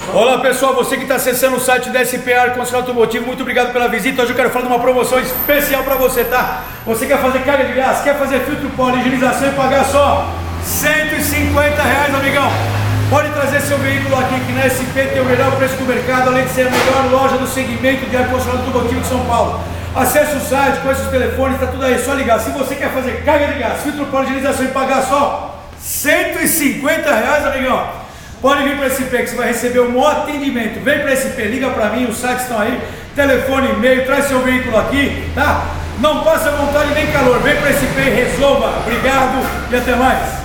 Olá pessoal, você que está acessando o site da SP Ar Consultório Automotivo, muito obrigado pela visita. Hoje eu quero falar de uma promoção especial para você, tá? Você quer fazer carga de gás, quer fazer filtro pó, higienização e pagar só R$150, amigão. Pode trazer seu veículo aqui, que na SP tem o melhor preço do mercado, além de ser a melhor loja do segmento de ar condicionado automotivo de São Paulo. Acesse o site, conheça os telefones, tá tudo aí, é só ligar. Se você quer fazer carga de gás, filtro pó, higienização e pagar só R$150, amigão. Pode vir para a SP que você vai receber um bom atendimento. Vem para a SP, liga para mim, os sites estão aí, telefone, e-mail, traz seu veículo aqui, tá? Não passa vontade nem calor, vem para a SP, resolva. Obrigado e até mais.